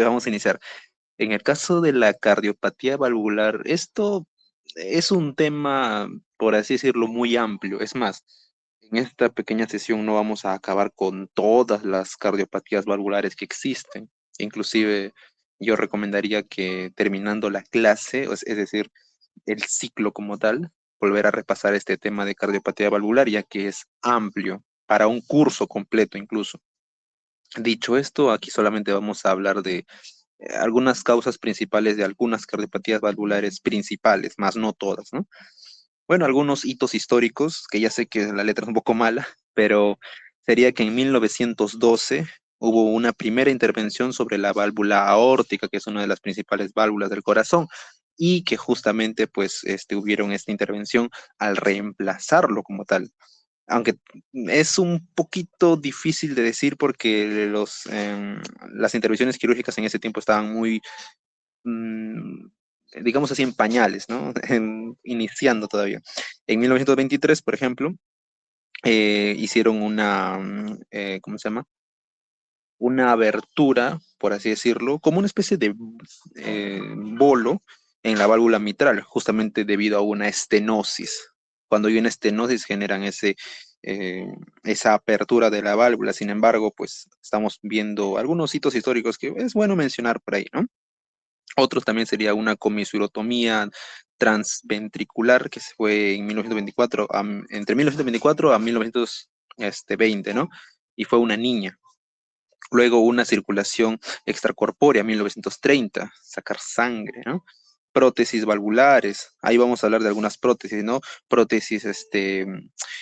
vamos a iniciar. En el caso de la cardiopatía valvular, esto es un tema, por así decirlo, muy amplio. Es más, en esta pequeña sesión no vamos a acabar con todas las cardiopatías valvulares que existen. Inclusive, yo recomendaría que terminando la clase, es decir, el ciclo como tal, volver a repasar este tema de cardiopatía valvular, ya que es amplio, para un curso completo incluso. Dicho esto, aquí solamente vamos a hablar de algunas causas principales de algunas cardiopatías valvulares principales, más no todas, ¿no? Bueno, algunos hitos históricos, que ya sé que la letra es un poco mala, pero sería que en 1912 hubo una primera intervención sobre la válvula aórtica, que es una de las principales válvulas del corazón, y que justamente pues hubieron esta intervención al reemplazarlo como tal. Aunque es un poquito difícil de decir porque las intervenciones quirúrgicas en ese tiempo estaban muy, mm, digamos así, en pañales, ¿no? Iniciando todavía. En 1923, por ejemplo, hicieron ¿cómo se llama? Una abertura, por así decirlo, como una especie de bolo en la válvula mitral, justamente debido a una estenosis. Cuando hay una estenosis generan eh, esa apertura de la válvula. Sin embargo, pues estamos viendo algunos hitos históricos que es bueno mencionar por ahí, ¿no? Otros también sería una comisurotomía transventricular que se fue en 1924, entre 1924 a 1920, ¿no? Y fue una niña. Luego una circulación extracorpórea, 1930, sacar sangre, ¿no? Prótesis valvulares, ahí vamos a hablar de algunas prótesis, ¿no? Prótesis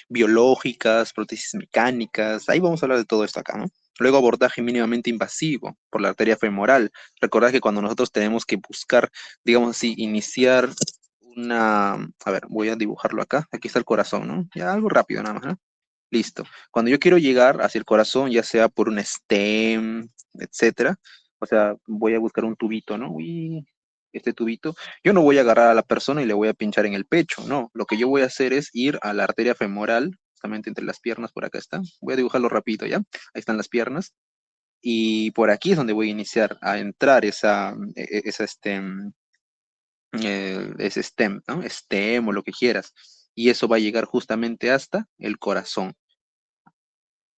biológicas, prótesis mecánicas, ahí vamos a hablar de todo esto acá, ¿no? Luego abordaje mínimamente invasivo por la arteria femoral. Recordad que cuando nosotros tenemos que buscar, digamos así, iniciar a ver, voy a dibujarlo acá, aquí está el corazón, ¿no? Ya algo rápido nada más, ¿no? Listo. Cuando yo quiero llegar hacia el corazón, ya sea por un stem, etcétera, o sea, voy a buscar un tubito, ¿no? Uy, este tubito, yo no voy a agarrar a la persona y le voy a pinchar en el pecho, no. Lo que yo voy a hacer es ir a la arteria femoral, justamente entre las piernas, por acá está. Voy a dibujarlo rapidito, ¿ya? Ahí están las piernas. Y por aquí es donde voy a iniciar a entrar ese stem, ¿no? Stem o lo que quieras. Y eso va a llegar justamente hasta el corazón,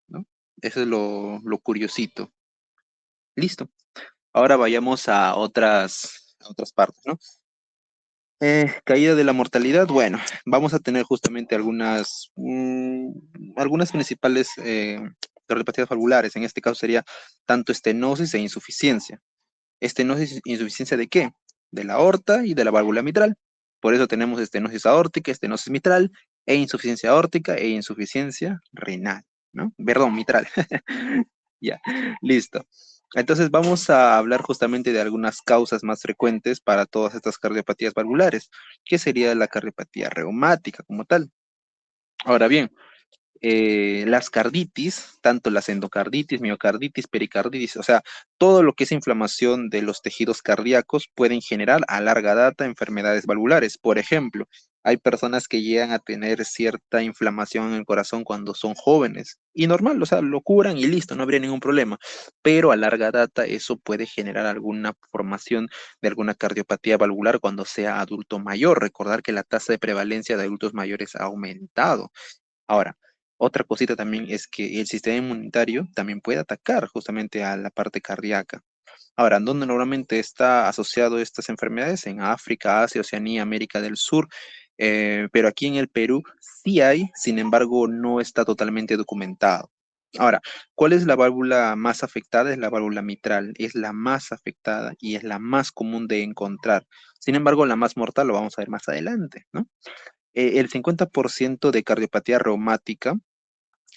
¿no? Eso es lo curiosito. Listo. Ahora vayamos a otras partes, ¿no? Caída de la mortalidad. Bueno, vamos a tener justamente algunas principales cardiopatías valvulares. En este caso sería tanto estenosis e insuficiencia. ¿Estenosis e insuficiencia de qué? De la aorta y de la válvula mitral. Por eso tenemos estenosis aórtica, estenosis mitral, e insuficiencia aórtica e insuficiencia renal, ¿no? Perdón, mitral. Ya, listo. Entonces vamos a hablar justamente de algunas causas más frecuentes para todas estas cardiopatías valvulares, que sería la cardiopatía reumática como tal. Ahora bien, las carditis, tanto las endocarditis, miocarditis, pericarditis, o sea, todo lo que es inflamación de los tejidos cardíacos pueden generar a larga data enfermedades valvulares. Por ejemplo, hay personas que llegan a tener cierta inflamación en el corazón cuando son jóvenes y normal, o sea, lo curan y listo, no habría ningún problema, pero a larga data eso puede generar alguna formación de alguna cardiopatía valvular cuando sea adulto mayor. Recordar que la tasa de prevalencia de adultos mayores ha aumentado. Ahora, otra cosita también es que el sistema inmunitario también puede atacar justamente a la parte cardíaca. Ahora, ¿dónde normalmente está asociado estas enfermedades? En África, Asia, Oceanía, América del Sur, pero aquí en el Perú sí hay, sin embargo, no está totalmente documentado. Ahora, ¿cuál es la válvula más afectada? Es la válvula mitral, es la más afectada y es la más común de encontrar. Sin embargo, la más mortal lo vamos a ver más adelante, ¿no? El 50% de cardiopatía reumática,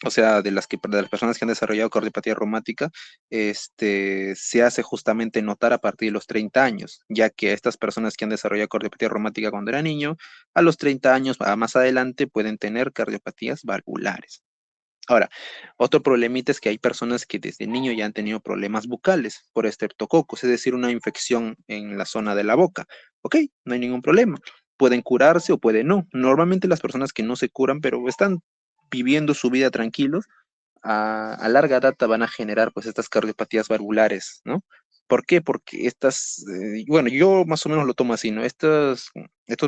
o sea, de las personas que han desarrollado cardiopatía reumática, se hace justamente notar a partir de los 30 años, ya que a estas personas que han desarrollado cardiopatía reumática cuando era niño, a los 30 años, más adelante, pueden tener cardiopatías valvulares. Ahora, otro problemita es que hay personas que desde niño ya han tenido problemas bucales por estreptococos, es decir, una infección en la zona de la boca. Ok, no hay ningún problema. Pueden curarse o pueden no. Normalmente las personas que no se curan, pero están viviendo su vida tranquilos, a larga data van a generar pues estas cardiopatías valvulares, ¿no? ¿Por qué? Porque bueno, yo más o menos lo tomo así, ¿no? Estos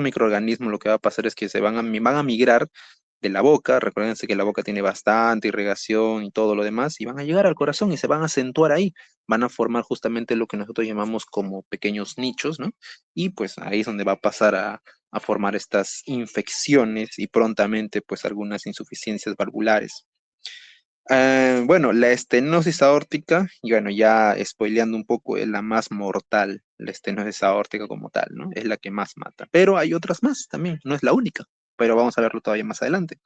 microorganismos lo que va a pasar es que van a migrar de la boca, recuérdense que la boca tiene bastante irrigación y todo lo demás, y van a llegar al corazón y se van a acentuar ahí, van a formar justamente lo que nosotros llamamos como pequeños nichos, ¿no? Y pues ahí es donde va a pasar a formar estas infecciones y prontamente pues algunas insuficiencias valvulares. Bueno, la estenosis aórtica, y bueno, ya spoileando un poco, es la más mortal, la estenosis aórtica como tal, ¿no? Es la que más mata. Pero hay otras más también, no es la única, pero vamos a verlo todavía más adelante.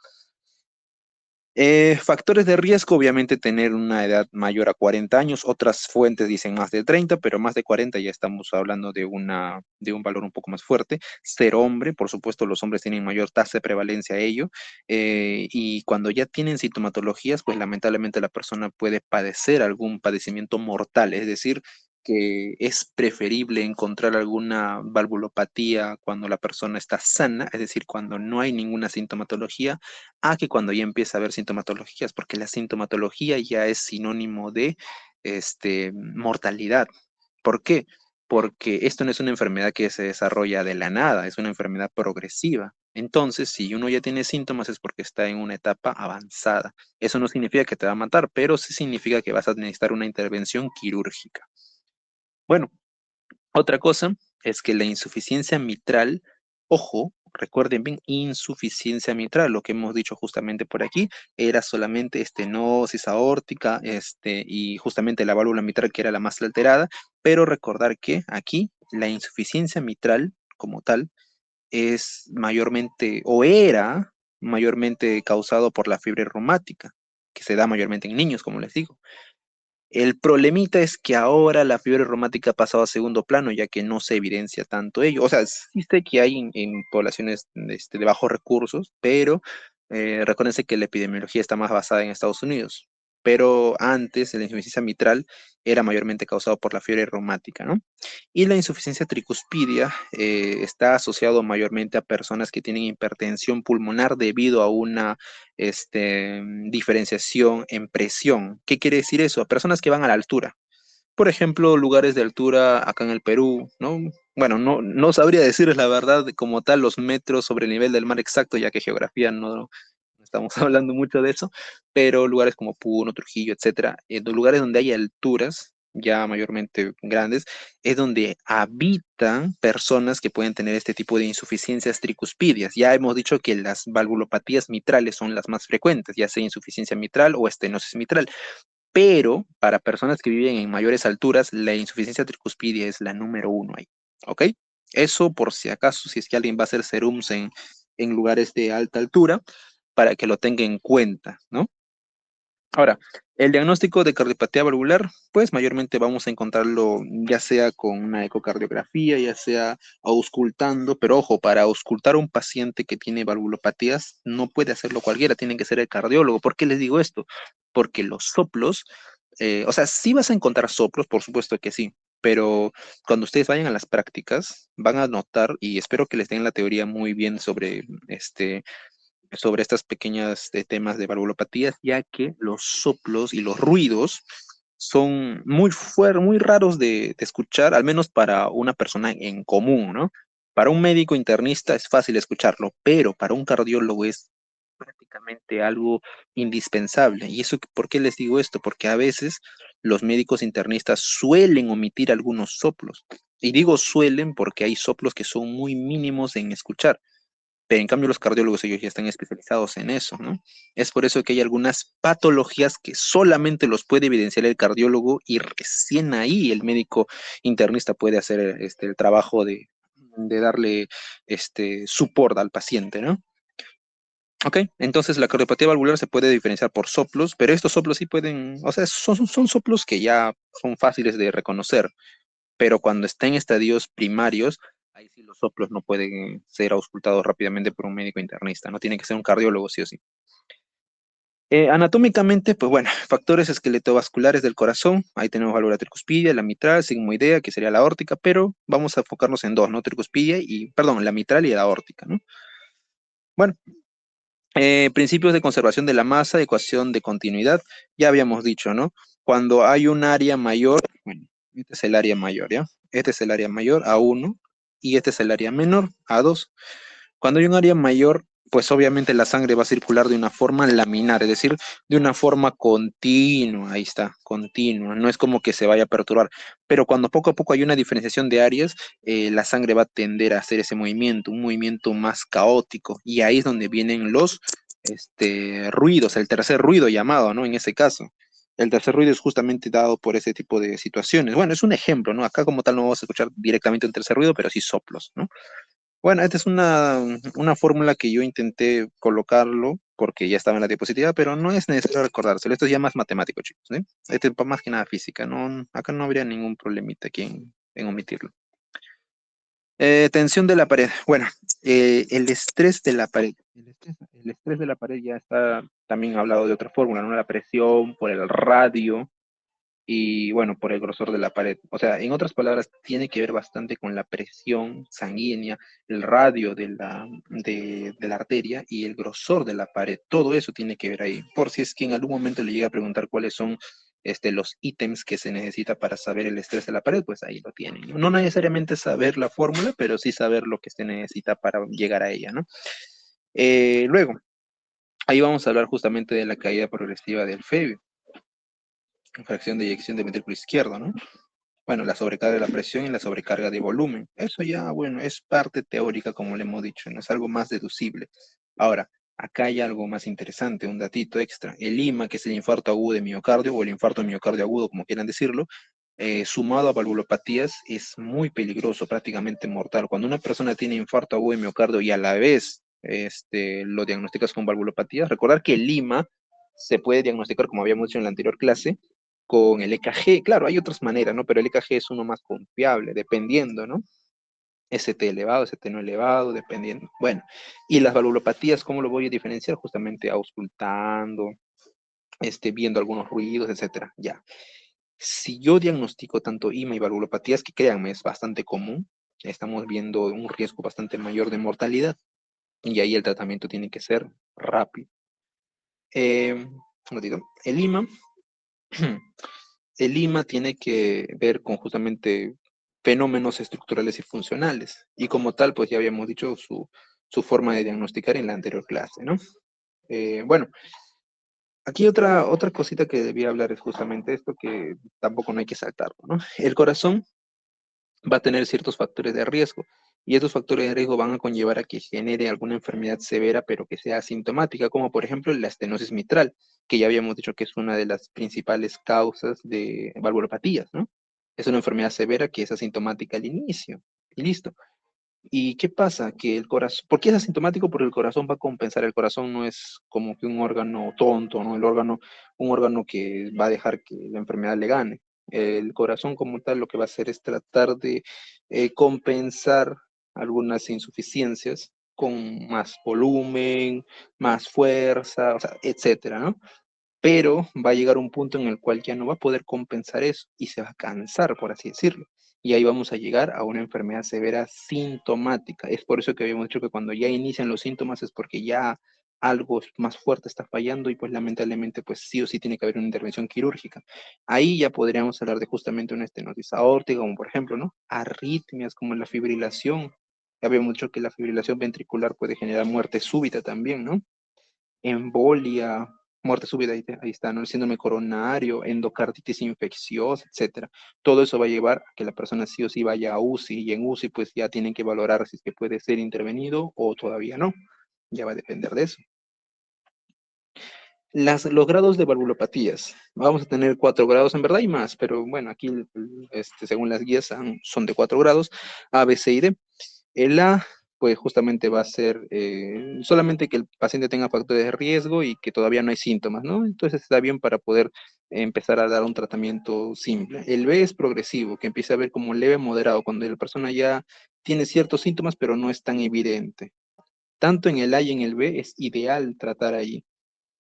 Factores de riesgo, obviamente tener una edad mayor a 40 años, otras fuentes dicen más de 30, pero más de 40 ya estamos hablando de un valor un poco más fuerte. Ser hombre, por supuesto, los hombres tienen mayor tasa de prevalencia a ello, y cuando ya tienen sintomatologías, pues lamentablemente la persona puede padecer algún padecimiento mortal, es decir, que es preferible encontrar alguna valvulopatía cuando la persona está sana, es decir, cuando no hay ninguna sintomatología, a que cuando ya empieza a haber sintomatologías, porque la sintomatología ya es sinónimo de mortalidad. ¿Por qué? Porque esto no es una enfermedad que se desarrolla de la nada, es una enfermedad progresiva. Entonces, si uno ya tiene síntomas es porque está en una etapa avanzada. Eso no significa que te va a matar, pero sí significa que vas a necesitar una intervención quirúrgica. Bueno, otra cosa es que la insuficiencia mitral, ojo, recuerden bien, insuficiencia mitral, lo que hemos dicho justamente por aquí, era solamente estenosis aórtica, y justamente la válvula mitral que era la más alterada, pero recordar que aquí la insuficiencia mitral como tal es mayormente, o era mayormente causado por la fiebre reumática, que se da mayormente en niños, como les digo. El problemita es que ahora la fiebre reumática ha pasado a segundo plano, ya que no se evidencia tanto ello. O sea, sí sé que hay en poblaciones de bajos recursos, pero recuérdense que la epidemiología está más basada en Estados Unidos. Pero antes, la insuficiencia mitral era mayormente causado por la fiebre reumática, ¿no? Y la insuficiencia tricuspidia está asociado mayormente a personas que tienen hipertensión pulmonar debido a una diferenciación en presión. ¿Qué quiere decir eso? A personas que van a la altura. Por ejemplo, lugares de altura acá en el Perú, ¿no? Bueno, no sabría decirles la verdad como tal los metros sobre el nivel del mar exacto, ya que geografía no estamos hablando mucho de eso, pero lugares como Puno, Trujillo, etcétera, los lugares donde hay alturas ya mayormente grandes, es donde habitan personas que pueden tener este tipo de insuficiencias tricuspidias. Ya hemos dicho que las valvulopatías mitrales son las más frecuentes, ya sea insuficiencia mitral o estenosis mitral, pero para personas que viven en mayores alturas, la insuficiencia tricuspidia es la número uno ahí, ¿ok? Eso por si acaso, si es que alguien va a hacer serums en lugares de alta altura, para que lo tenga en cuenta, ¿no? Ahora, el diagnóstico de cardiopatía valvular, pues mayormente vamos a encontrarlo ya sea con una ecocardiografía, ya sea auscultando, pero ojo, para auscultar a un paciente que tiene valvulopatías, no puede hacerlo cualquiera, tiene que ser el cardiólogo. ¿Por qué les digo esto? Porque los soplos, o sea, sí vas a encontrar soplos, por supuesto que sí, pero cuando ustedes vayan a las prácticas, van a notar, y espero que les den la teoría muy bien sobre estas pequeñas temas de valvulopatías, ya que los soplos y los ruidos son muy raros de escuchar, al menos para una persona en común, ¿no? Para un médico internista es fácil escucharlo, pero para un cardiólogo es prácticamente algo indispensable. ¿Y eso por qué les digo esto? Porque a veces los médicos internistas suelen omitir algunos soplos. Y digo suelen porque hay soplos que son muy mínimos en escuchar, pero en cambio los cardiólogos ellos ya están especializados en eso, ¿no? Es por eso que hay algunas patologías que solamente los puede evidenciar el cardiólogo y recién ahí el médico internista puede hacer el trabajo de darle support al paciente, ¿no? Ok, entonces la cardiopatía valvular se puede diferenciar por soplos, pero estos soplos sí pueden, o sea, son soplos que ya son fáciles de reconocer, pero cuando está en estadios primarios, ahí sí los soplos no pueden ser auscultados rápidamente por un médico internista, no tiene que ser un cardiólogo sí o sí. Anatómicamente, pues bueno, factores esqueletovasculares del corazón, ahí tenemos válvula tricuspidia, la mitral, sigmoidea, que sería la aórtica, pero vamos a enfocarnos en dos, ¿no? Tricuspidia y, perdón, la mitral y la aórtica, ¿no? Bueno, principios de conservación de la masa, ecuación de continuidad, ya habíamos dicho, ¿no? Cuando hay un área mayor, bueno, Este es el área mayor, ¿ya? Este es el área mayor, A1, y este es el área menor, A2. Cuando hay un área mayor, pues obviamente la sangre va a circular de una forma laminar, es decir, de una forma continua, ahí está, continua, no es como que se vaya a perturbar, pero cuando poco a poco hay una diferenciación de áreas, la sangre va a tender a hacer ese movimiento, un movimiento más caótico, y ahí es donde vienen los ruidos, el tercer ruido llamado, ¿no? En ese caso. El tercer ruido es justamente dado por ese tipo de situaciones. Bueno, es un ejemplo, ¿no? Acá como tal no vamos a escuchar directamente un tercer ruido, pero sí soplos, ¿no? Bueno, esta es una fórmula que yo intenté colocarlo porque ya estaba en la diapositiva, pero no es necesario recordárselo. Esto es ya más matemático, chicos, ¿eh? Este es más que nada física. No, acá no habría ningún problemita aquí en omitirlo. Tensión de la pared. Bueno, el estrés de la pared. El estrés de la pared ya está también hablado de otra fórmula, ¿no? La presión por el radio y bueno, por el grosor de la pared. O sea, en otras palabras, tiene que ver bastante con la presión sanguínea, el radio de la arteria y el grosor de la pared. Todo eso tiene que ver ahí. Por si es que en algún momento le llega a preguntar cuáles son los ítems que se necesita para saber el estrés de la pared, pues ahí lo tienen. No necesariamente saber la fórmula, pero sí saber lo que se necesita para llegar a ella, ¿no? Luego, ahí vamos a hablar justamente de la caída progresiva del FEBI, fracción de eyección de ventrículo izquierdo, ¿no? Bueno, la sobrecarga de la presión y la sobrecarga de volumen. Eso ya, bueno, es parte teórica, como le hemos dicho, no es algo más deducible. Ahora, acá hay algo más interesante, un datito extra. El IMA, que es el infarto agudo de miocardio, o el infarto de miocardio agudo, como quieran decirlo, sumado a valvulopatías, es muy peligroso, prácticamente mortal. Cuando una persona tiene infarto agudo de miocardio y a la vez lo diagnosticas con valvulopatías, recordar que el IMA se puede diagnosticar, como habíamos dicho en la anterior clase, con el EKG. Claro, hay otras maneras, ¿no? Pero el EKG es uno más confiable, dependiendo, ¿no? ST elevado, ST no elevado, dependiendo. Bueno, y las valvulopatías, ¿cómo lo voy a diferenciar? Justamente auscultando, viendo algunos ruidos, etcétera. Ya. Si yo diagnostico tanto IMA y valvulopatías, que créanme, es bastante común, estamos viendo un riesgo bastante mayor de mortalidad, y ahí el tratamiento tiene que ser rápido. Como digo, el IMA el IMA tiene que ver con justamente fenómenos estructurales y funcionales. Y como tal, pues ya habíamos dicho su forma de diagnosticar en la anterior clase, ¿no? Bueno, aquí otra cosita que debía hablar es justamente esto, que tampoco no hay que saltarlo, ¿no? El corazón va a tener ciertos factores de riesgo. Y estos factores de riesgo van a conllevar a que genere alguna enfermedad severa, pero que sea asintomática, como por ejemplo la estenosis mitral, que ya habíamos dicho que es una de las principales causas de valvulopatías, ¿no? Es una enfermedad severa que es asintomática al inicio. Y listo. ¿Y qué pasa? Que el corazón, ¿por qué es asintomático? Porque el corazón va a compensar. El corazón no es como que un órgano tonto, ¿no? Un órgano que va a dejar que la enfermedad le gane. El corazón como tal lo que va a hacer es tratar de compensar algunas insuficiencias con más volumen, más fuerza, o sea, etcétera, ¿no? Pero va a llegar un punto en el cual ya no va a poder compensar eso y se va a cansar, por así decirlo. Y ahí vamos a llegar a una enfermedad severa sintomática. Es por eso que habíamos dicho que cuando ya inician los síntomas es porque ya algo más fuerte está fallando y pues lamentablemente pues sí o sí tiene que haber una intervención quirúrgica. Ahí ya podríamos hablar de justamente una estenosis aórtica, como por ejemplo, ¿no? Arritmias como la fibrilación. Ya habíamos dicho que la fibrilación ventricular puede generar muerte súbita también, ¿no? Embolia, muerte súbita, ahí está, ¿no? El síndrome coronario, endocarditis infecciosa, etcétera. Todo eso va a llevar a que la persona sí o sí vaya a UCI y en UCI pues ya tienen que valorar si es que puede ser intervenido o todavía no. Ya va a depender de eso. Los grados de valvulopatías. Vamos a tener 4 grados, en verdad y más, pero bueno, aquí según las guías son de 4 grados, A, B, C y D. El A, pues justamente va a ser solamente que el paciente tenga factores de riesgo y que todavía no hay síntomas, ¿no? Entonces está bien para poder empezar a dar un tratamiento simple. El B es progresivo, que empieza a ver como leve moderado, cuando la persona ya tiene ciertos síntomas, pero no es tan evidente. Tanto en el A y en el B es ideal tratar ahí.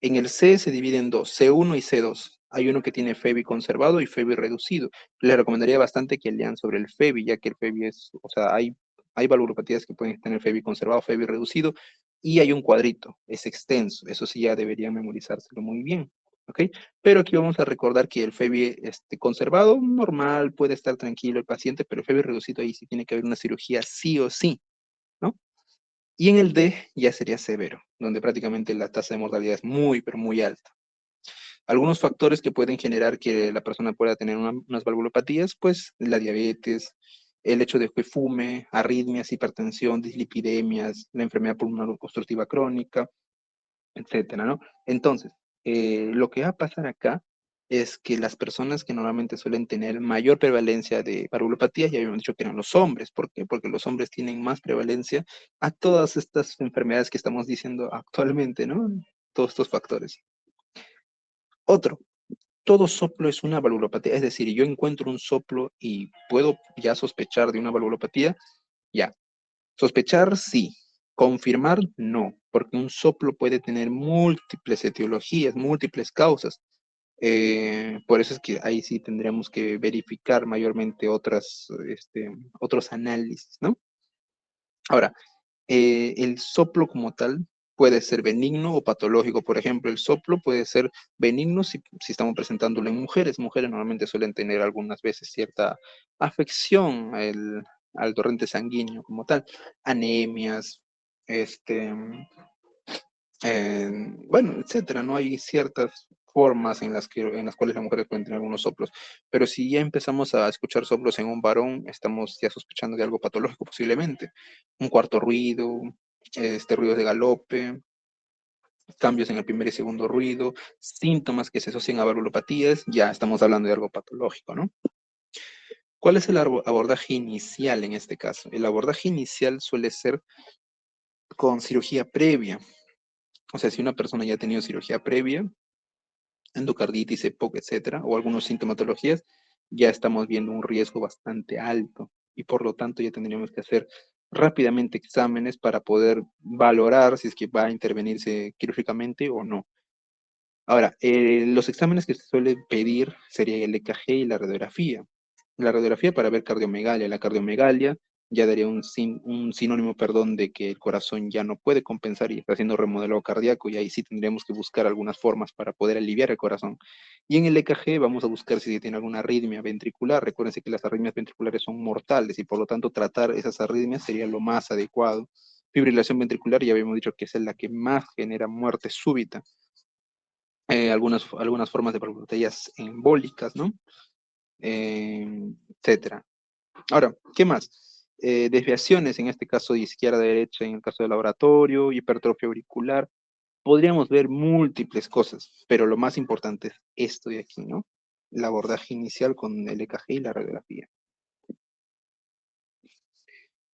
En el C se divide en dos, C1 y C2. Hay uno que tiene FEBI conservado y FEBI reducido. Le recomendaría bastante que lean sobre el FEBI, ya que el FEBI es, o sea, hay valvulopatías que pueden tener FEBI conservado, FEBI reducido, y hay un cuadrito, es extenso. Eso sí ya deberían memorizárselo muy bien. ¿ok? Pero aquí vamos a recordar que el FEBI conservado, normal, puede estar tranquilo el paciente, pero el FEBI reducido ahí sí tiene que haber una cirugía sí o sí, ¿no? Y en el D ya sería severo, donde prácticamente la tasa de mortalidad es muy, pero muy alta. Algunos factores que pueden generar que la persona pueda tener unas valvulopatías, pues la diabetes, el hecho de que fume, arritmias, hipertensión, dislipidemias, la enfermedad pulmonar obstructiva crónica, etcétera, ¿no? Entonces, lo que va a pasar acá es que las personas que normalmente suelen tener mayor prevalencia de valvulopatías, ya habíamos dicho que eran los hombres. ¿Por qué? Porque los hombres tienen más prevalencia a todas estas enfermedades que estamos diciendo actualmente, ¿no? Todos estos factores. Otro, todo soplo es una valvulopatía, es decir, yo encuentro un soplo y puedo ya sospechar de una valvulopatía, ya. Sospechar, sí. Confirmar, no, porque un soplo puede tener múltiples etiologías, múltiples causas. Por eso es que ahí sí tendríamos que verificar mayormente otros análisis, ¿no? Ahora, el soplo como tal puede ser benigno o patológico. Por ejemplo, el soplo puede ser benigno si estamos presentándolo en mujeres. Mujeres normalmente suelen tener algunas veces cierta afección al torrente sanguíneo como tal, anemias, este, bueno, etcétera, ¿no? Hay ciertas formas en las cuales las mujeres pueden tener algunos soplos, pero si ya empezamos a escuchar soplos en un varón, estamos ya sospechando de algo patológico posiblemente. Un cuarto ruido, ruidos de galope, cambios en el primer y segundo ruido, síntomas que se asocian a valvulopatías, ya estamos hablando de algo patológico, ¿no? ¿Cuál es el abordaje inicial en este caso? El abordaje inicial suele ser con cirugía previa. O sea, si una persona ya ha tenido cirugía previa, endocarditis, EPOC, etcétera, o algunas sintomatologías, ya estamos viendo un riesgo bastante alto y por lo tanto ya tendríamos que hacer rápidamente exámenes para poder valorar si es que va a intervenirse quirúrgicamente o no. Ahora, los exámenes que se suele pedir sería el EKG y la radiografía. La radiografía para ver cardiomegalia. La cardiomegalia ya daría un sinónimo, perdón, de que el corazón ya no puede compensar y está haciendo remodelado cardíaco y ahí sí tendríamos que buscar algunas formas para poder aliviar el corazón. Y en el EKG vamos a buscar si tiene alguna arritmia ventricular. Recuérdense que las arritmias ventriculares son mortales y por lo tanto tratar esas arritmias sería lo más adecuado. Fibrilación ventricular ya habíamos dicho que es la que más genera muerte súbita. Algunas formas de botellas embólicas, ¿no? Etcétera. Ahora, ¿qué más? Desviaciones, en este caso de izquierda a derecha, en el caso del laboratorio, hipertrofia auricular. Podríamos ver múltiples cosas, pero lo más importante es esto de aquí, ¿no? El abordaje inicial con el EKG y la radiografía.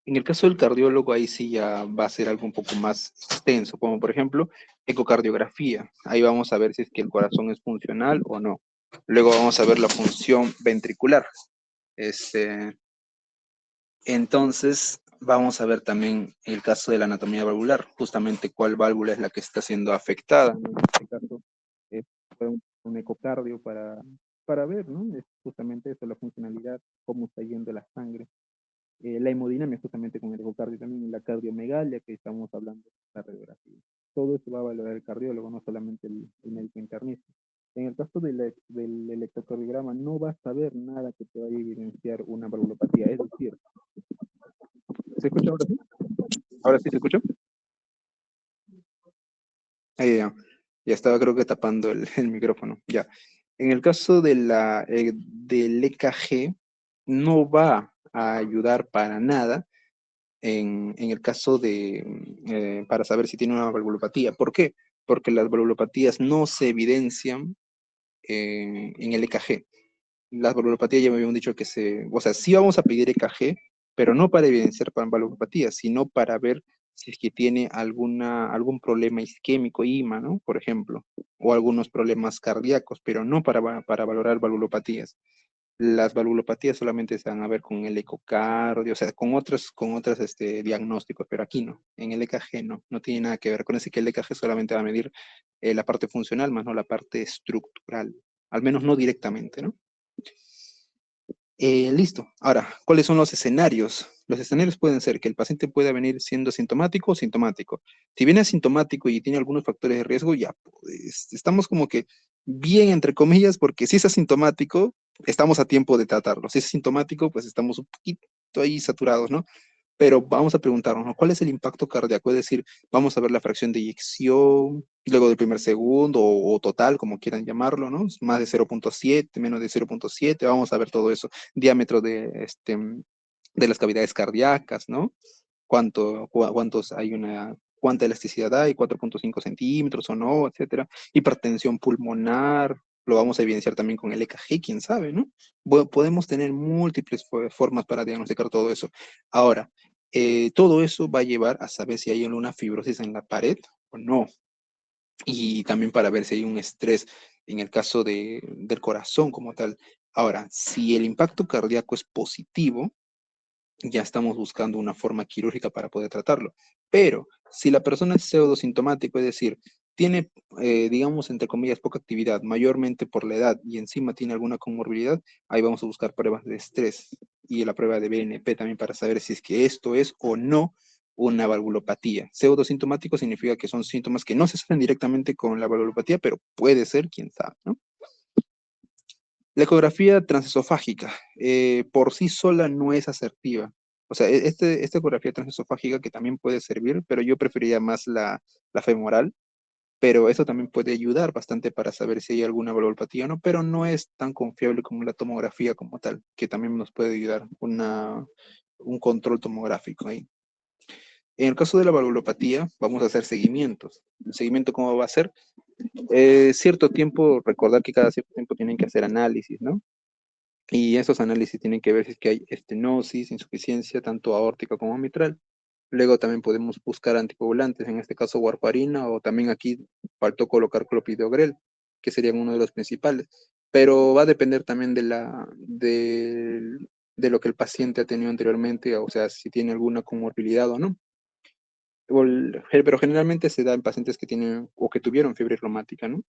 En el caso del cardiólogo, ahí sí ya va a ser algo un poco más extenso, como por ejemplo, ecocardiografía. Ahí vamos a ver si es que el corazón es funcional o no. Luego vamos a ver la función ventricular. Este, entonces, vamos a ver también el caso de la anatomía valvular, justamente cuál válvula es la que está siendo afectada. En este caso, fue un ecocardio para ver, ¿no? Es justamente eso, la funcionalidad, cómo está yendo la sangre. La hemodinamia justamente con el ecocardio también, y la cardiomegalia que estamos hablando, la radiografía. Todo eso va a valorar el cardiólogo, no solamente el médico internista. En el caso del electrocardiograma, no vas a ver nada que te vaya a evidenciar una valvulopatía. Es decir, ¿se escucha ahora sí? ¿Ahora sí se escucha? Ahí ya, ya estaba creo que tapando el micrófono. Ya. En el caso del EKG, no va a ayudar para nada en el caso para saber si tiene una valvulopatía. ¿Por qué? Porque las valvulopatías no se evidencian en el EKG. Las valvulopatías ya me habían dicho o sea, sí vamos a pedir EKG, pero no para evidenciar valvulopatías, sino para ver si es que tiene algún problema isquémico, IMA, ¿no? Por ejemplo, o algunos problemas cardíacos, pero no para valorar valvulopatías. Las valvulopatías solamente se van a ver con el ecocardio, o sea, con otros diagnósticos, pero aquí no. En el EKG no tiene nada que ver. Acuérdense que el EKG solamente va a medir la parte funcional, más no la parte estructural. Al menos no directamente, ¿no? Listo. Ahora, ¿cuáles son los escenarios? Los escenarios pueden ser que el paciente pueda venir siendo asintomático o sintomático. Si viene asintomático y tiene algunos factores de riesgo, ya pues, estamos como que bien, entre comillas, porque si es asintomático, estamos a tiempo de tratarlo. Si es asintomático, pues estamos un poquito ahí saturados, ¿no? Pero vamos a preguntarnos, ¿no? ¿Cuál es el impacto cardíaco? Es decir, vamos a ver la fracción de eyección, luego del primer segundo o total, como quieran llamarlo, ¿no? Más de 0,7, menos de 0,7, vamos a ver todo eso. Diámetro de las cavidades cardíacas, ¿no? Cuántos hay cuánta elasticidad hay, 4,5 centímetros o no, etcétera. Hipertensión pulmonar, lo vamos a evidenciar también con el EKG, quién sabe, ¿no? Podemos tener múltiples formas para diagnosticar todo eso. Ahora, todo eso va a llevar a saber si hay alguna fibrosis en la pared o no. Y también para ver si hay un estrés en el caso del corazón como tal. Ahora, si el impacto cardíaco es positivo, ya estamos buscando una forma quirúrgica para poder tratarlo. Pero si la persona es pseudosintomático, es decir, tiene, digamos, entre comillas, poca actividad, mayormente por la edad y encima tiene alguna comorbilidad, ahí vamos a buscar pruebas de estrés y la prueba de BNP también para saber si es que esto es o no una valvulopatía. Pseudosintomático significa que son síntomas que no se asocian directamente con la valvulopatía, pero puede ser, quién sabe, ¿no? La ecografía transesofágica por sí sola no es asertiva. O sea, esta ecografía transesofágica que también puede servir, pero yo preferiría más la femoral, pero eso también puede ayudar bastante para saber si hay alguna valvulopatía o no, pero no es tan confiable como la tomografía como tal, que también nos puede ayudar un control tomográfico ahí. En el caso de la valvulopatía, vamos a hacer seguimientos. ¿El seguimiento cómo va a ser? Cierto tiempo, recordar que cada cierto tiempo tienen que hacer análisis, ¿no? Y esos análisis tienen que ver si es que hay estenosis, insuficiencia, tanto aórtica como mitral. Luego también podemos buscar anticoagulantes, en este caso warfarina, o también aquí faltó colocar clopidogrel, que serían uno de los principales. Pero va a depender también de lo que el paciente ha tenido anteriormente, o sea, si tiene alguna comorbilidad o no. Pero generalmente se da en pacientes que tienen o que tuvieron fiebre reumática, ¿no?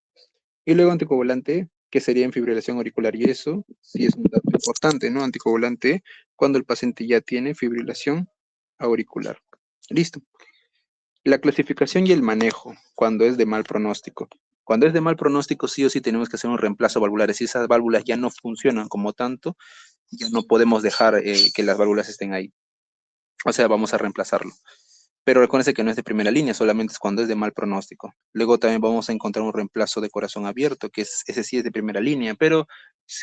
Y luego anticoagulante, que sería en fibrilación auricular. Y eso sí es un dato importante, ¿no? Anticoagulante cuando el paciente ya tiene fibrilación auricular. Listo. La clasificación y el manejo cuando es de mal pronóstico. Cuando es de mal pronóstico, sí o sí tenemos que hacer un reemplazo valvular. Si esas válvulas ya no funcionan como tanto, ya no podemos dejar que las válvulas estén ahí. O sea, vamos a reemplazarlo. Pero recuérdense que no es de primera línea, solamente es cuando es de mal pronóstico. Luego también vamos a encontrar un reemplazo de corazón abierto, ese sí es de primera línea, pero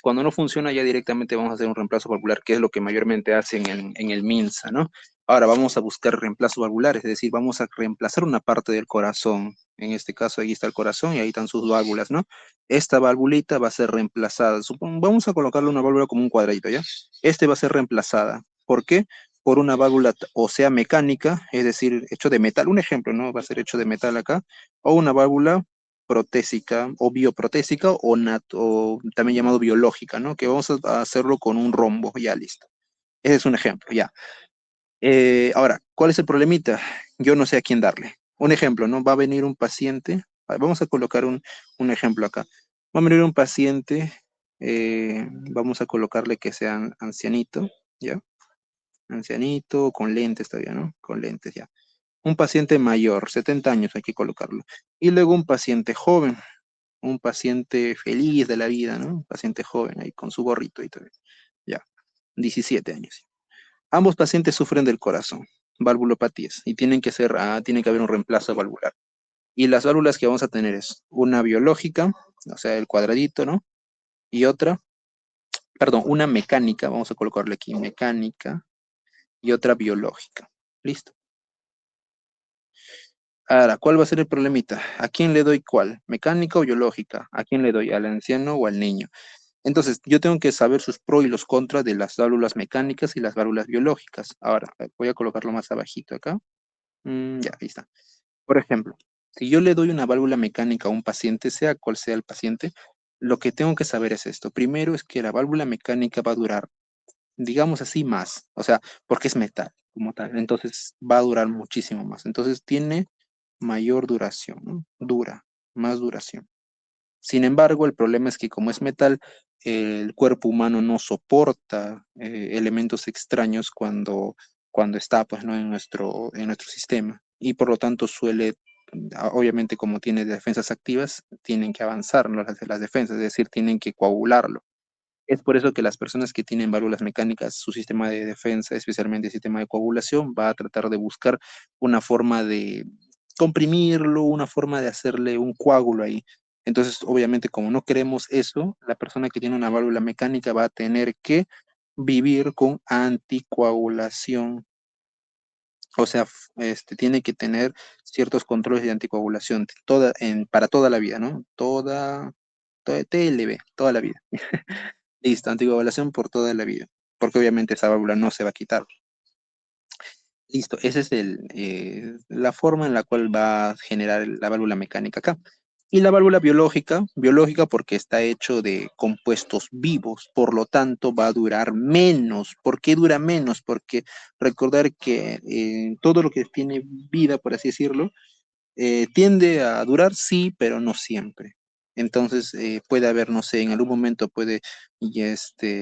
cuando no funciona ya directamente vamos a hacer un reemplazo valvular, que es lo que mayormente hacen en el MINSA, ¿no? Ahora vamos a buscar reemplazos valvulares, es decir, vamos a reemplazar una parte del corazón. En este caso, ahí está el corazón y ahí están sus válvulas, ¿no? Esta valvulita va a ser reemplazada. Vamos a colocarle una válvula como un cuadradito, ¿ya? Este va a ser reemplazada. ¿Por qué? Por una válvula ósea mecánica, es decir, hecho de metal, un ejemplo, ¿no? Va a ser hecho de metal acá, o una válvula protésica o bioprotésica o también llamado biológica, ¿no? Que vamos a hacerlo con un rombo, ya listo. Ese es un ejemplo, ya. Ahora, ¿cuál es el problemita? Yo no sé a quién darle. Un ejemplo, ¿no? Va a venir un paciente, vamos a colocar un ejemplo acá. Va a venir un paciente, vamos a colocarle que sea ancianito, ¿ya? Ancianito, con lentes todavía, ¿no? Con lentes ya. Un paciente mayor, 70 años hay que colocarlo. Y luego un paciente joven, un paciente feliz de la vida, ¿no? Un paciente joven ahí con su gorrito y todo. Ya, 17 años. Ambos pacientes sufren del corazón, valvulopatías, y tiene que haber un reemplazo valvular. Y las válvulas que vamos a tener es una biológica, o sea, el cuadradito, ¿no? Y otra, perdón, una mecánica, vamos a colocarle aquí mecánica, y otra biológica. ¿Listo? Ahora, ¿cuál va a ser el problemita? ¿A quién le doy cuál? ¿Mecánica o biológica? ¿A quién le doy? ¿Al anciano o al niño? Entonces, yo tengo que saber sus pros y los contras de las válvulas mecánicas y las válvulas biológicas. Ahora, voy a colocarlo más abajito acá. Ya, ahí está. Por ejemplo, si yo le doy una válvula mecánica a un paciente, sea cual sea el paciente, lo que tengo que saber es esto. Primero es que la válvula mecánica va a durar, digamos así, más. O sea, porque es metal como tal. Entonces, va a durar muchísimo más. Entonces, tiene mayor duración, ¿no? Dura, más duración. Sin embargo, el problema es que como es metal, el cuerpo humano no soporta elementos extraños cuando está pues, ¿no? en nuestro sistema. Y por lo tanto suele, obviamente como tiene defensas activas, tienen que avanzar, ¿no? las defensas, es decir, tienen que coagularlo. Es por eso que las personas que tienen válvulas mecánicas, su sistema de defensa, especialmente el sistema de coagulación, va a tratar de buscar una forma de comprimirlo, una forma de hacerle un coágulo ahí. Entonces, obviamente, como no queremos eso, la persona que tiene una válvula mecánica va a tener que vivir con anticoagulación. O sea, tiene que tener ciertos controles de anticoagulación para toda la vida, ¿no? TLB, toda la vida. Listo, anticoagulación por toda la vida, porque obviamente esa válvula no se va a quitar. Listo, esa es la forma en la cual va a generar la válvula mecánica acá. Y la válvula biológica, biológica porque está hecho de compuestos vivos, por lo tanto va a durar menos. ¿Por qué dura menos? Porque recordar que todo lo que tiene vida, por así decirlo, tiende a durar, sí, pero no siempre. Entonces puede haber, no sé, en algún momento puede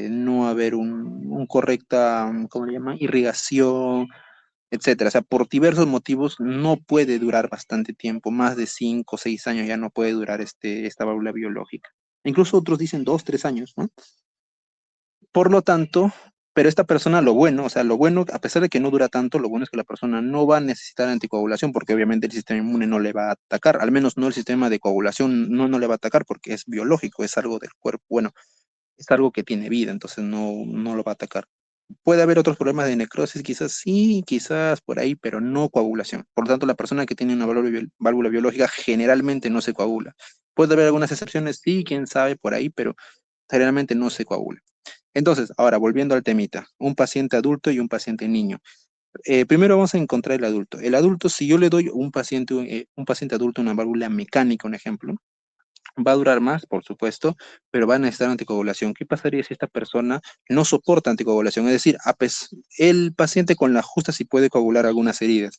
no haber un correcta, ¿cómo le llaman? Irrigación, etcétera. O sea, por diversos motivos no puede durar bastante tiempo, más de 5 o 6 años ya no puede durar esta válvula biológica. Incluso otros dicen 2, 3 años, ¿no? Por lo tanto, pero esta persona lo bueno, o sea, lo bueno, a pesar de que no dura tanto, lo bueno es que la persona no va a necesitar anticoagulación porque obviamente el sistema inmune no le va a atacar, al menos no el sistema de coagulación no le va a atacar porque es biológico, es algo del cuerpo, bueno, es algo que tiene vida, entonces no lo va a atacar. Puede haber otros problemas de necrosis, quizás sí, quizás por ahí, pero no coagulación. Por lo tanto, la persona que tiene una válvula biológica generalmente no se coagula. Puede haber algunas excepciones, sí, quién sabe por ahí, pero generalmente no se coagula. Entonces, ahora volviendo al temita, un paciente adulto y un paciente niño. Primero vamos a encontrar el adulto. El adulto, si yo le doy un paciente adulto una válvula mecánica, un ejemplo, va a durar más, por supuesto, pero va a necesitar anticoagulación. ¿Qué pasaría si esta persona no soporta anticoagulación? Es decir, el paciente con la justa sí puede coagular algunas heridas.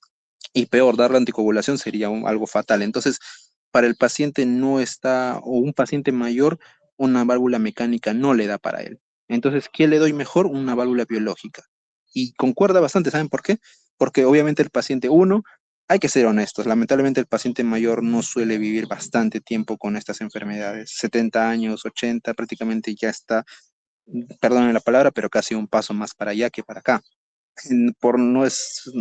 Y peor, darle anticoagulación sería algo fatal. Entonces, para el paciente no está, o un paciente mayor, una válvula mecánica no le da para él. Entonces, ¿qué le doy mejor? Una válvula biológica. Y concuerda bastante, ¿saben por qué? Porque obviamente el paciente uno, hay que ser honestos, lamentablemente el paciente mayor no suele vivir bastante tiempo con estas enfermedades. 70 años, 80, prácticamente ya está, perdonen la palabra, pero casi un paso más para allá que para acá. No es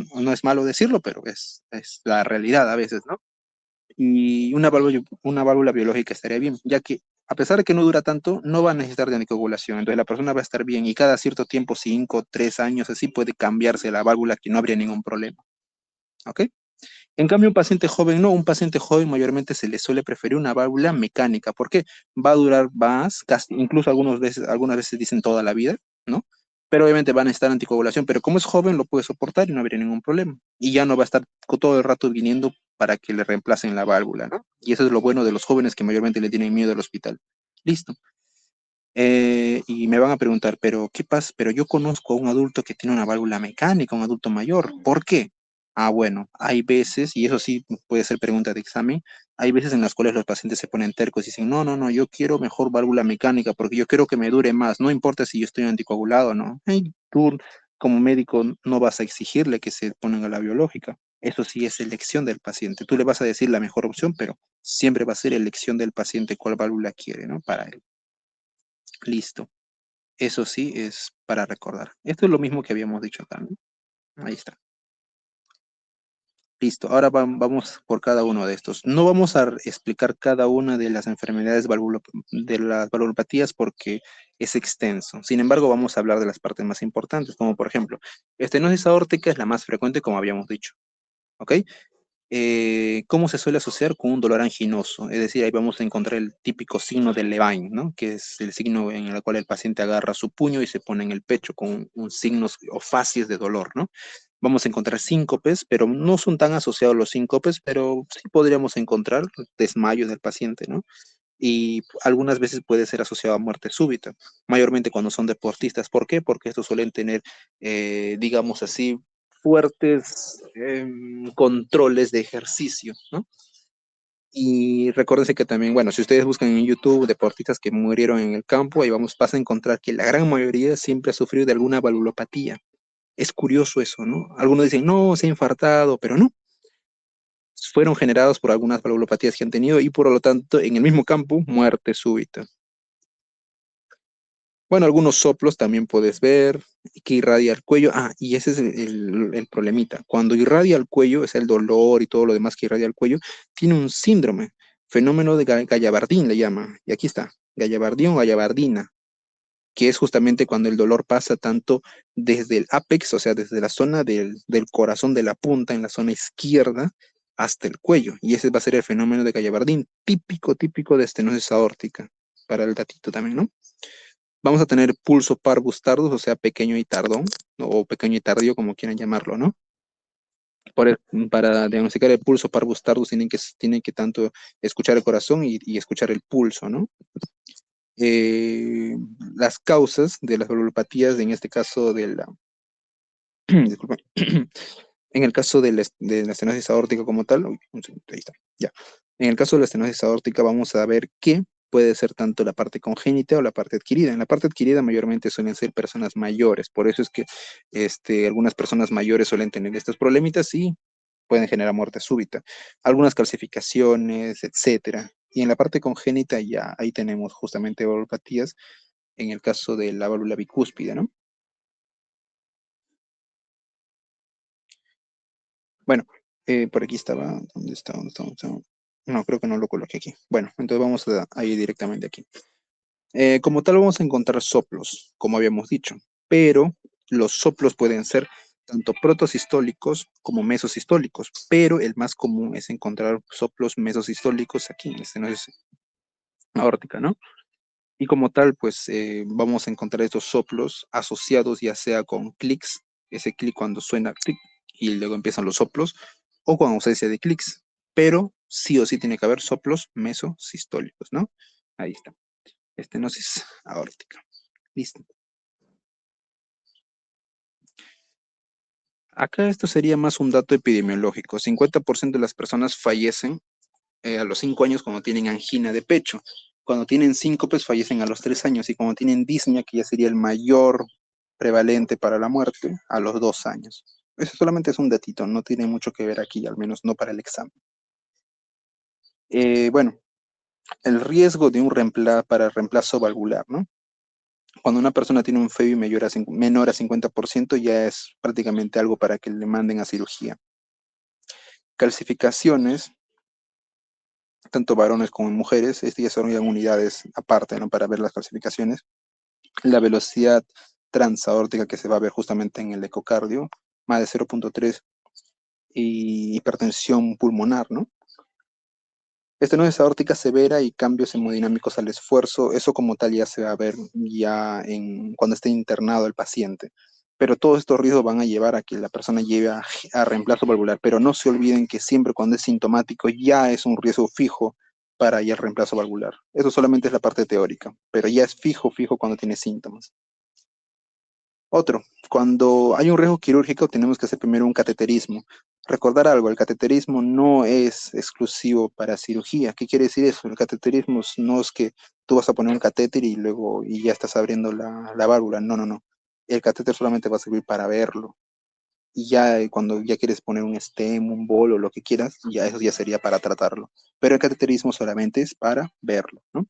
malo decirlo, pero es la realidad a veces, ¿no? Y una válvula biológica estaría bien, ya que a pesar de que no dura tanto, no va a necesitar de anticoagulación. Entonces la persona va a estar bien y cada cierto tiempo, 5, 3 años, así puede cambiarse la válvula que no habría ningún problema. ¿Ok? En cambio, un paciente joven no, un paciente joven mayormente se le suele preferir una válvula mecánica, porque va a durar más, incluso algunas veces dicen toda la vida, ¿no? Pero obviamente van a estar anticoagulación, pero como es joven lo puede soportar y no habría ningún problema. Y ya no va a estar todo el rato viniendo para que le reemplacen la válvula, ¿no? Y eso es lo bueno de los jóvenes que mayormente le tienen miedo al hospital. Listo. Y me van a preguntar, pero ¿qué pasa? Pero yo conozco a un adulto que tiene una válvula mecánica, un adulto mayor. ¿Por qué? Ah, bueno, hay veces, y eso sí puede ser pregunta de examen, hay veces en las cuales los pacientes se ponen tercos y dicen, no, no, no, yo quiero mejor válvula mecánica porque yo quiero que me dure más, no importa si yo estoy anticoagulado o no. Hey, tú como médico no vas a exigirle que se pongan a la biológica. Eso sí es elección del paciente. Tú le vas a decir la mejor opción, pero siempre va a ser elección del paciente cuál válvula quiere, ¿no? Para él. Listo. Eso sí es para recordar. Esto es lo mismo que habíamos dicho acá, ¿no? Ahí está. Listo. Ahora vamos por cada uno de estos. No vamos a explicar cada una de las enfermedades de las valvulopatías porque es extenso. Sin embargo, vamos a hablar de las partes más importantes, como por ejemplo, estenosis aórtica es la más frecuente, como habíamos dicho. ¿Ok? ¿Cómo se suele asociar con un dolor anginoso? Es decir, ahí vamos a encontrar el típico signo de Levine, ¿no? Que es el signo en el cual el paciente agarra su puño y se pone en el pecho con un signos o facies de dolor, ¿no? Vamos a encontrar síncopes, pero no son tan asociados los síncopes, pero sí podríamos encontrar desmayos del paciente, ¿no? Y algunas veces puede ser asociado a muerte súbita, mayormente cuando son deportistas. ¿Por qué? Porque estos suelen tener, digamos así, fuertes controles de ejercicio, ¿no? Y recuérdense que también, bueno, si ustedes buscan en YouTube deportistas que murieron en el campo, ahí vas a encontrar que la gran mayoría siempre ha sufrido de alguna valvulopatía. Es curioso eso, ¿no? Algunos dicen, no, se ha infartado, pero no. Fueron generados por algunas valvulopatías que han tenido y por lo tanto, en el mismo campo, muerte súbita. Bueno, algunos soplos también puedes ver que irradia el cuello. Ah, y ese es el problemita. Cuando irradia el cuello, es el dolor y todo lo demás que irradia el cuello, tiene un síndrome, fenómeno de Gallavardín le llama. Y aquí está, Gallavardín o Gallavardina, que es justamente cuando el dolor pasa tanto desde el ápex, o sea, desde la zona del corazón de la punta, en la zona izquierda, hasta el cuello. Y ese va a ser el fenómeno de Gallavardín, típico de estenosis aórtica, para el datito también, ¿no? Vamos a tener pulso parvus tardus, o sea, pequeño y tardón, o pequeño y tardío, como quieran llamarlo, ¿no? Para diagnosticar el pulso parvus tardus tienen que tanto escuchar el corazón y escuchar el pulso, ¿no? Eh, las causas de las valvulopatías, en este caso de la, disculpa, en el caso de la estenosis aórtica como tal, uy, un segundo, ahí está, ya. En el caso de la estenosis aórtica vamos a ver que puede ser tanto la parte congénita o la parte adquirida. En la parte adquirida mayormente suelen ser personas mayores, por eso es que algunas personas mayores suelen tener estos problemitas y pueden generar muerte súbita. Algunas calcificaciones, etcétera. Y en la parte congénita ya ahí tenemos justamente valvulopatías en el caso de la válvula bicúspide, ¿no? Bueno, por aquí estaba. ¿Dónde está? ¿Dónde está? ¿Dónde está? No, creo que no lo coloqué aquí. Bueno, entonces vamos a ir directamente aquí. Como tal, vamos a encontrar soplos, como habíamos dicho, pero los soplos pueden ser tanto protosistólicos como mesosistólicos, pero el más común es encontrar soplos mesosistólicos aquí en estenosis aórtica, ¿no? Y como tal, pues vamos a encontrar estos soplos asociados ya sea con clics, ese clic cuando suena clic y luego empiezan los soplos, o con ausencia de clics, pero sí o sí tiene que haber soplos mesosistólicos, ¿no? Ahí está, estenosis aórtica. Listo. Acá esto sería más un dato epidemiológico. 50% de las personas fallecen a los 5 años cuando tienen angina de pecho. Cuando tienen síncopes fallecen a los 3 años y cuando tienen disnea, que ya sería el mayor prevalente para la muerte, a los 2 años. Eso solamente es un datito, no tiene mucho que ver aquí, al menos no para el examen. Bueno, el riesgo de un para reemplazo valvular, ¿no? Cuando una persona tiene un FEBI menor a 50%, ya es prácticamente algo para que le manden a cirugía. Calcificaciones, tanto varones como mujeres, ya son ya unidades aparte, ¿no? Para ver las calcificaciones. La velocidad transaórtica que se va a ver justamente en el ecocardio, más de 0.3, y hipertensión pulmonar, ¿no? Estenosis aórtica severa y cambios hemodinámicos al esfuerzo, eso como tal ya se va a ver ya cuando esté internado el paciente. Pero todos estos riesgos van a llevar a que la persona lleve a reemplazo valvular. Pero no se olviden que siempre cuando es sintomático ya es un riesgo fijo para ya el reemplazo valvular. Eso solamente es la parte teórica, pero ya es fijo cuando tiene síntomas. Otro, cuando hay un riesgo quirúrgico tenemos que hacer primero un cateterismo. Recordar algo, el cateterismo no es exclusivo para cirugía. ¿Qué quiere decir eso? El cateterismo no es que tú vas a poner un catéter y luego ya estás abriendo la válvula. No, no, no. El catéter solamente va a servir para verlo. Y ya cuando ya quieres poner un stem, un bol o lo que quieras, ya eso ya sería para tratarlo. Pero el cateterismo solamente es para verlo, ¿no?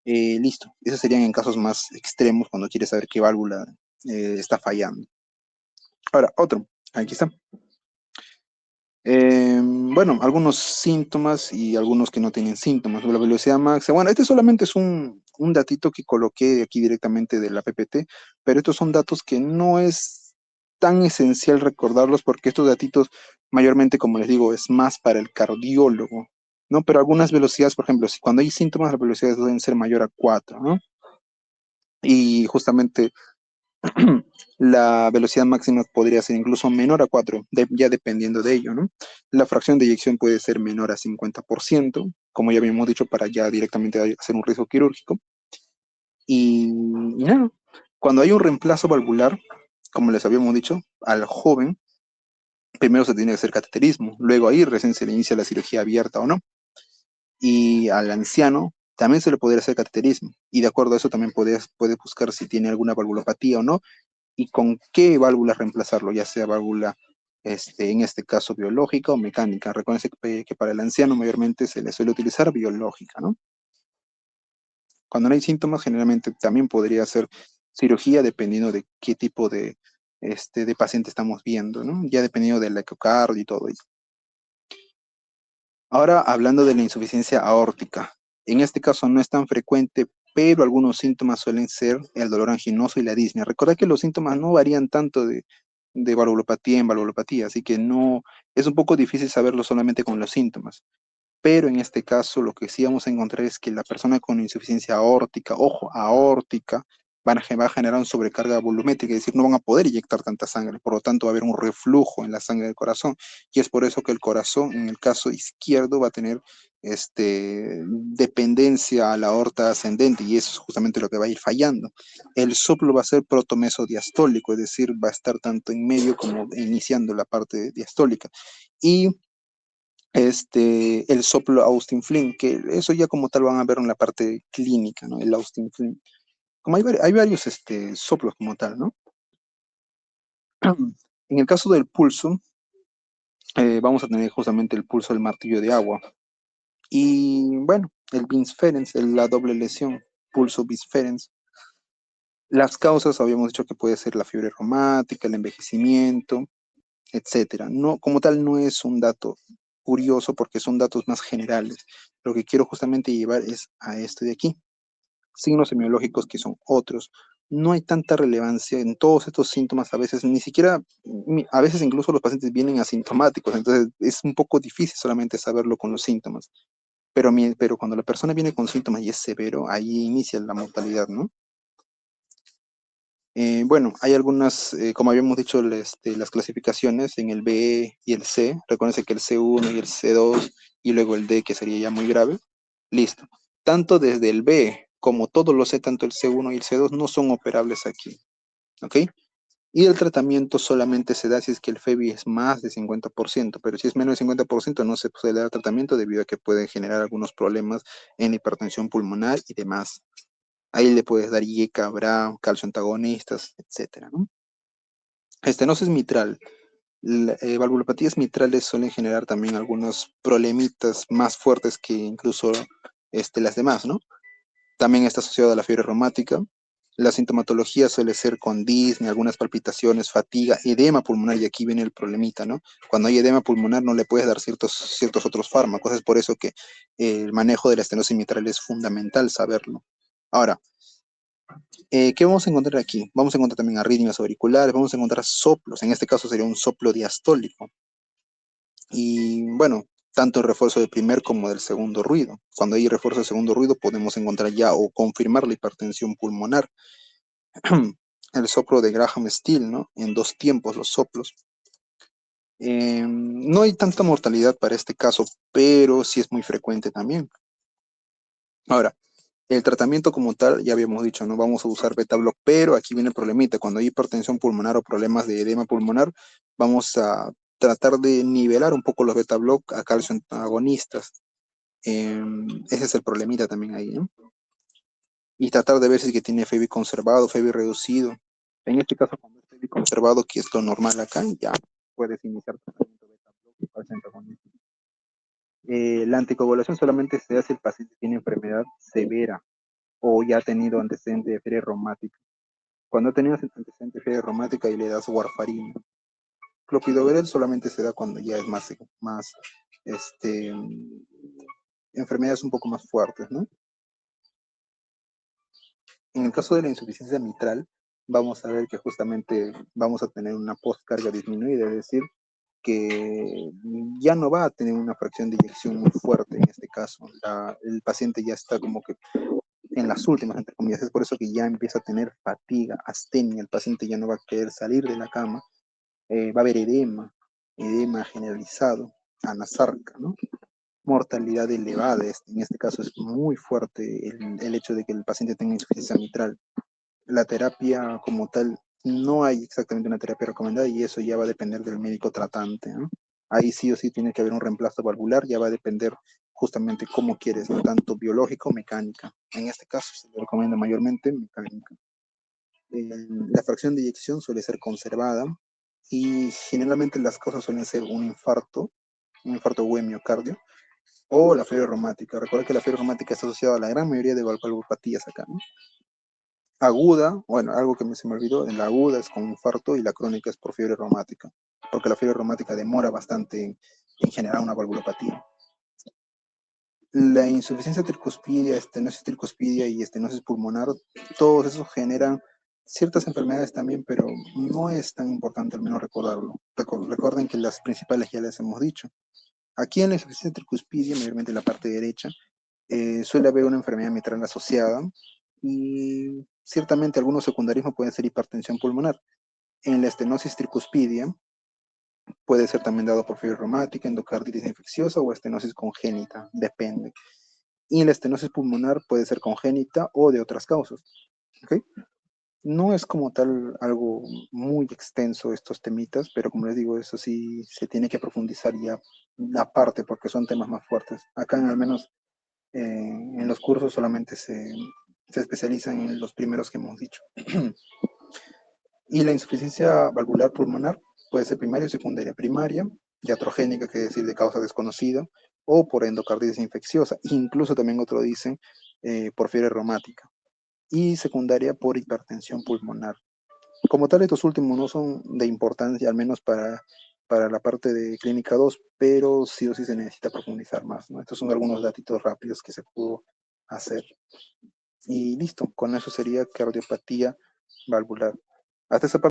Listo. Esos serían en casos más extremos cuando quieres saber qué válvula está fallando. Ahora, otro. Aquí está. Bueno, algunos síntomas y algunos que no tienen síntomas. La velocidad máxima. Bueno, este solamente es un datito que coloqué aquí directamente de la PPT, pero estos son datos que no es tan esencial recordarlos porque estos datitos mayormente, como les digo, es más para el cardiólogo, ¿no? Pero algunas velocidades, por ejemplo, si cuando hay síntomas, las velocidades deben ser mayor a 4, ¿no? Y justamente la velocidad máxima podría ser incluso menor a 4, ya dependiendo de ello, ¿no? La fracción de eyección puede ser menor a 50%, como ya habíamos dicho, para ya directamente hacer un riesgo quirúrgico. Y nada, cuando hay un reemplazo valvular, como les habíamos dicho, al joven, primero se tiene que hacer cateterismo, luego ahí recién se le inicia la cirugía abierta o no. Y al anciano también se le podría hacer cateterismo. Y de acuerdo a eso también puedes buscar si tiene alguna valvulopatía o no y con qué válvula reemplazarlo, ya sea válvula, en este caso biológica o mecánica. Recuerden que para el anciano mayormente se le suele utilizar biológica, ¿no? Cuando no hay síntomas, generalmente también podría ser cirugía dependiendo de qué tipo de paciente estamos viendo, ¿no? Ya dependiendo del ecocardio y todo eso. Ahora, hablando de la insuficiencia aórtica. En este caso no es tan frecuente, pero algunos síntomas suelen ser el dolor anginoso y la disnea. Recordad que los síntomas no varían tanto de valvulopatía en valvulopatía, así que no, es un poco difícil saberlo solamente con los síntomas. Pero en este caso lo que sí vamos a encontrar es que la persona con insuficiencia aórtica, ojo, aórtica, va a generar una sobrecarga volumétrica, es decir, no van a poder inyectar tanta sangre, por lo tanto va a haber un reflujo en la sangre del corazón, y es por eso que el corazón, en el caso izquierdo, va a tener dependencia a la aorta ascendente, y eso es justamente lo que va a ir fallando. El soplo va a ser protomesodiastólico, es decir, va a estar tanto en medio como iniciando la parte diastólica. Y el soplo Austin Flynn, que eso ya como tal van a ver en la parte clínica, ¿no? El Austin Flynn. Como hay varios soplos como tal, ¿no? En el caso del pulso, vamos a tener justamente el pulso del martillo de agua. Y bueno, el Binsferens, la doble lesión, pulso Binsferens. Las causas, habíamos dicho que puede ser la fiebre reumática, el envejecimiento, etcétera. No, como tal, no es un dato curioso porque son datos más generales. Lo que quiero justamente llevar es a esto de aquí. Signos semiológicos que son otros. No hay tanta relevancia en todos estos síntomas, a veces ni siquiera, a veces incluso los pacientes vienen asintomáticos, entonces es un poco difícil solamente saberlo con los síntomas. Pero cuando la persona viene con síntomas y es severo, ahí inicia la mortalidad, ¿no? Bueno, hay algunas, como habíamos dicho, las clasificaciones en el B y el C. Recuerden que el C1 y el C2 y luego el D, que sería ya muy grave. Listo. Tanto desde el B como todos los C, tanto el C1 y el C2, no son operables aquí. ¿Ok? Y el tratamiento solamente se da si es que el FEBI es más de 50%, pero si es menos de 50% no se puede dar tratamiento debido a que puede generar algunos problemas en hipertensión pulmonar y demás. Ahí le puedes dar IECA, BRA, calcio antagonistas, etcétera, ¿no? Estenosis mitral. Valvulopatías mitrales suelen generar también algunos problemitas más fuertes que incluso las demás, ¿no? También está asociado a la fiebre reumática. La sintomatología suele ser con disnea, algunas palpitaciones, fatiga, edema pulmonar, y aquí viene el problemita, ¿no? Cuando hay edema pulmonar no le puedes dar ciertos otros fármacos, es por eso que el manejo de la estenosis mitral es fundamental saberlo. Ahora, ¿qué vamos a encontrar aquí? Vamos a encontrar también arritmias auriculares, vamos a encontrar soplos, en este caso sería un soplo diastólico. Y bueno, tanto el refuerzo del primer como del segundo ruido. Cuando hay refuerzo del segundo ruido podemos encontrar ya o confirmar la hipertensión pulmonar. El soplo de Graham Steele, ¿no? En dos tiempos los soplos. No hay tanta mortalidad para este caso, pero sí es muy frecuente también. Ahora, el tratamiento como tal, ya habíamos dicho, no vamos a usar beta block, pero aquí viene el problemita. Cuando hay hipertensión pulmonar o problemas de edema pulmonar, vamos a tratar de nivelar un poco los beta block a calcio antagonistas. Ese es el problemita también ahí, ¿no? Y tratar de ver si es que tiene FeBi conservado, FeBi reducido. En este caso, cuando es FeBi conservado, que es lo normal acá, ya puedes iniciar tratamiento beta block y calcio antagonista. La anticoagulación solamente se hace si el paciente tiene enfermedad severa o ya ha tenido antecedente de fiebre reumática. Cuando ha tenido antecedente de fiebre reumática y le das warfarina. Clopidogrel solamente se da cuando ya es más este, enfermedades un poco más fuertes, ¿no? En el caso de la insuficiencia mitral, vamos a ver que justamente vamos a tener una postcarga disminuida, es decir, que ya no va a tener una fracción de eyección muy fuerte en este caso. El paciente ya está como que en las últimas, entre comillas, es por eso que ya empieza a tener fatiga, astenia, el paciente ya no va a querer salir de la cama, va a haber edema generalizado, anasarca, ¿no? Mortalidad elevada, en este caso es muy fuerte el hecho de que el paciente tenga insuficiencia mitral. La terapia como tal, no hay exactamente una terapia recomendada y eso ya va a depender del médico tratante, ¿no? Ahí sí o sí tiene que haber un reemplazo valvular, ya va a depender justamente cómo quieres, ¿no? Tanto biológica o mecánica. En este caso se le recomienda mayormente mecánica. La fracción de eyección suele ser conservada y generalmente las causas suelen ser un infarto o miocardio, o la fiebre reumática. Recuerda que la fiebre reumática está asociada a la gran mayoría de valvulopatías acá, ¿no? Aguda, bueno, algo que se me olvidó, la aguda es con infarto y la crónica es por fiebre reumática, porque la fiebre reumática demora bastante en generar una valvulopatía. La insuficiencia tricuspidia, estenosis tricuspidia y estenosis pulmonar, todos esos generan ciertas enfermedades también, pero no es tan importante al menos recordarlo. Recuerden que las principales ya les hemos dicho. Aquí en la insuficiencia tricuspidia, mayormente en la parte derecha, suele haber una enfermedad mitral asociada y ciertamente algunos secundarismos pueden ser hipertensión pulmonar. En la estenosis tricuspidia puede ser también dado por fiebre reumática, endocarditis infecciosa o estenosis congénita, depende. Y la estenosis pulmonar puede ser congénita o de otras causas. ¿Okay? No es como tal algo muy extenso estos temitas, pero como les digo, eso sí se tiene que profundizar ya aparte porque son temas más fuertes. Acá al menos en los cursos solamente se especializan en los primeros que hemos dicho. Y la insuficiencia valvular pulmonar puede ser primaria o secundaria. Primaria, iatrogénica, que es decir, de causa desconocida, o por endocarditis infecciosa. Incluso también otro dicen por fiebre reumática. Y secundaria por hipertensión pulmonar. Como tal, estos últimos no son de importancia, al menos para la parte de clínica 2, pero sí o sí se necesita profundizar más, ¿no? Estos son algunos datitos rápidos que se pudo hacer. Y listo, con eso sería cardiopatía valvular. Hasta esa parte